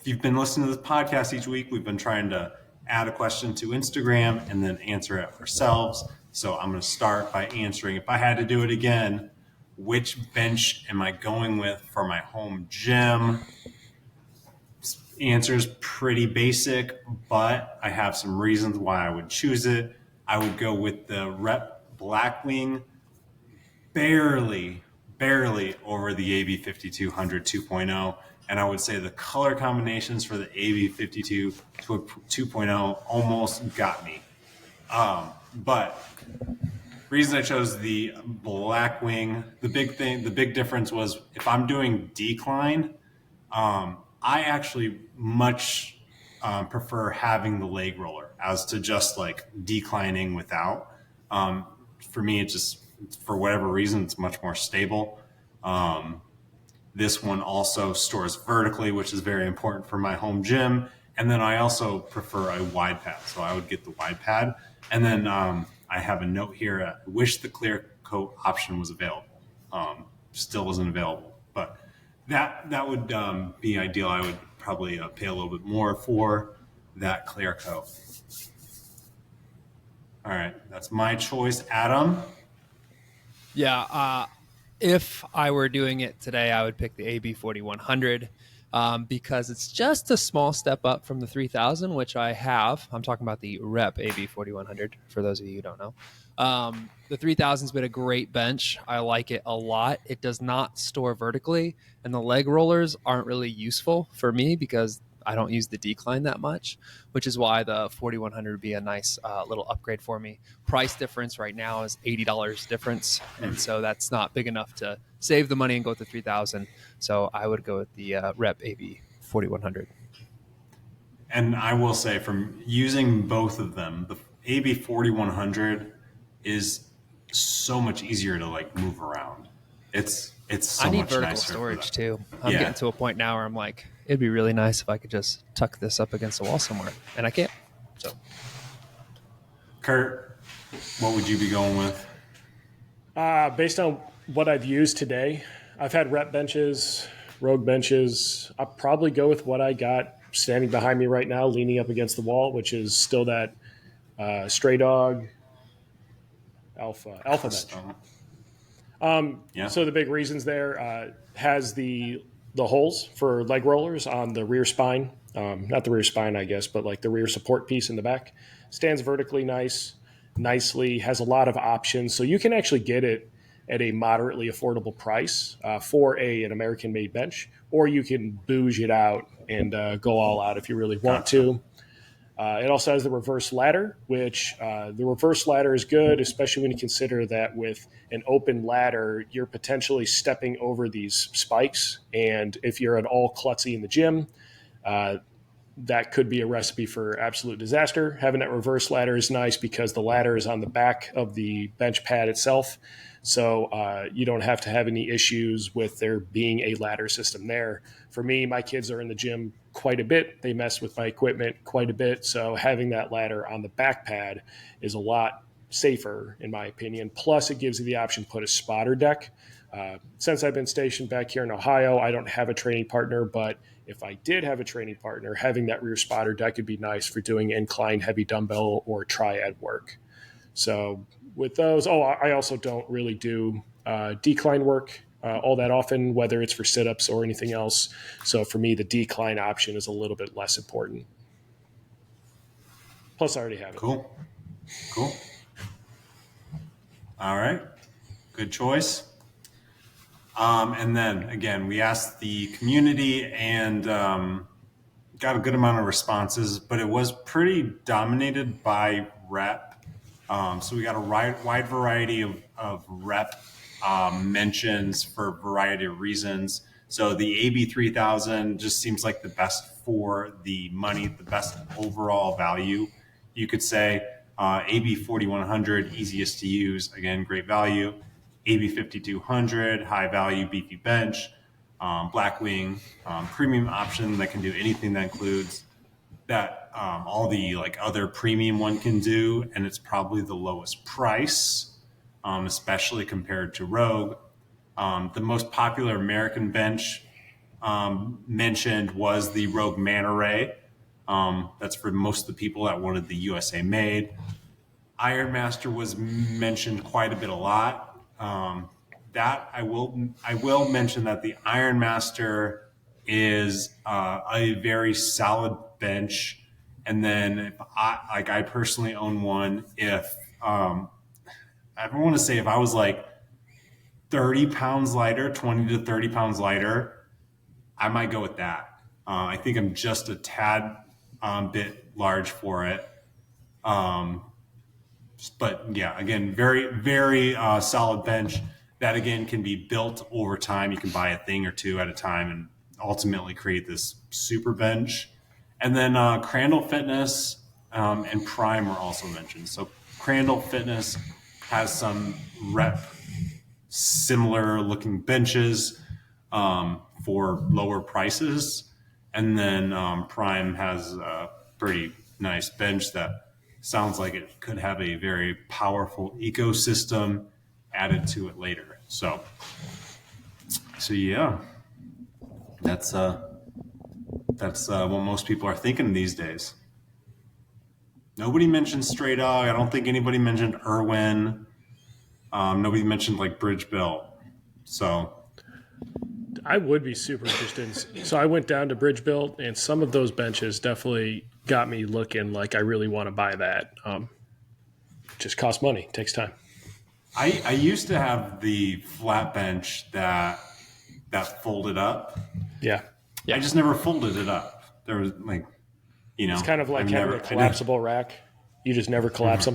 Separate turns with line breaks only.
if you've been listening to this podcast each week, we've been trying to add a question to Instagram and then answer it ourselves. So I'm going to start by answering, if I had to do it again, which bench am I going with for my home gym? Answer is pretty basic, but I have some reasons why I would choose it. I would go with the Rep Blackwing, barely over the AB 5200 2.0. And I would say the color combinations for the AB 52 2.0 almost got me. But reason I chose the Blackwing, the big difference was if I'm doing decline, I actually much prefer having the leg roller as to just like declining without. For me, it just, for whatever reason, it's much more stable. This one also stores vertically, which is very important for my home gym. And then I also prefer a wide pad, so I would get the wide pad. And then I have a note here. I wish the clear coat option was available. Still isn't available, but that would be ideal. I would probably pay a little bit more for that clear coat. All right, that's my choice. Adam?
Yeah, if I were doing it today, I would pick the AB 4100 because it's just a small step up from the 3000, which I have. I'm talking about the Rep AB 4100 for those of you who don't know. The 3000's been a great bench. I like it a lot. It does not store vertically, and the leg rollers aren't really useful for me because I don't use the decline that much, which is why the 4100 would be a nice little upgrade for me. Price difference right now is $80 difference, and so that's not big enough to save the money and go with the 3000. So I would go with the Rep AB 4100.
And I will say, from using both of them, the AB 4100 is so much easier to like move around. It's so
I need
much
vertical
nicer
storage too. I'm getting to a point now where I'm like, it'd be really nice if I could just tuck this up against the wall somewhere, and I can't. So,
Kurt, what would you be going with?
Based on what I've used today, I've had rep benches, rogue benches. I'll probably go with what I got standing behind me right now, leaning up against the wall, which is still that Stray Dog Alpha bench. So the big reasons there has the holes for leg rollers on the rear spine, not the rear spine, I guess, but like the rear support piece in the back. Stands vertically nicely, has a lot of options. So you can actually get it at a moderately affordable price for an American-made bench, or you can bouge it out and go all out if you really want to. It also has the reverse ladder, which the reverse ladder is good, especially when you consider that with an open ladder, you're potentially stepping over these spikes. And if you're at all klutzy in the gym, that could be a recipe for absolute disaster. Having that reverse ladder is nice because the ladder is on the back of the bench pad itself. So you don't have to have any issues with there being a ladder system there. For me, my kids are in the gym quite a bit. They mess with my equipment quite a bit. So having that ladder on the back pad is a lot safer, in my opinion. Plus, it gives you the option to put a spotter deck. Since I've been stationed back here in Ohio, I don't have a training partner, but if I did have a training partner, having that rear spotter deck would be nice for doing incline heavy dumbbell or triad work. So with those, I also don't really do decline work all that often, whether it's for sit-ups or anything else. So for me, the decline option is a little bit less important. Plus, I already have it.
Cool. All right. Good choice. And then, again, we asked the community and got a good amount of responses, but it was pretty dominated by rep. So we got a wide variety of rep mentions for a variety of reasons. So the AB 3000 just seems like the best for the money, the best overall value, you could say. AB 4100, easiest to use, again, great value. AB 5200, high value, beefy bench. Blackwing, premium option that can do anything that includes that all the like other premium one can do, and it's probably the lowest price, especially compared to Rogue. The most popular American bench mentioned was the Rogue Manta Ray. That's for most of the people that wanted the USA made. Iron Master was mentioned quite a bit, a lot. That I will mention that the Iron Master is a very solid bench. And then if I personally own one, if I want to say if I was like 30 pounds lighter, 20 to 30 pounds lighter, I might go with that. I think I'm just a tad bit large for it. But yeah, again, very, very solid bench that again can be built over time. You can buy a thing or two at a time and ultimately create this super bench. And then Crandall Fitness and Prime were also mentioned. So Crandall Fitness has some rep similar looking benches for lower prices. And then Prime has a pretty nice bench that sounds like it could have a very powerful ecosystem added to it later. So yeah, that's what most people are thinking these days. Nobody mentioned Stray Dog. I don't think anybody mentioned Irwin. Nobody mentioned like Bridge Built. So
I would be super interested. So I went down to Bridge Built, and some of those benches definitely got me looking like I really want to buy that. Just costs money, takes time.
I used to have the flat bench that folded up.
Yeah.
I just never folded it up. There was like,
It's kind of like having a collapsible rack. You just never collapse them.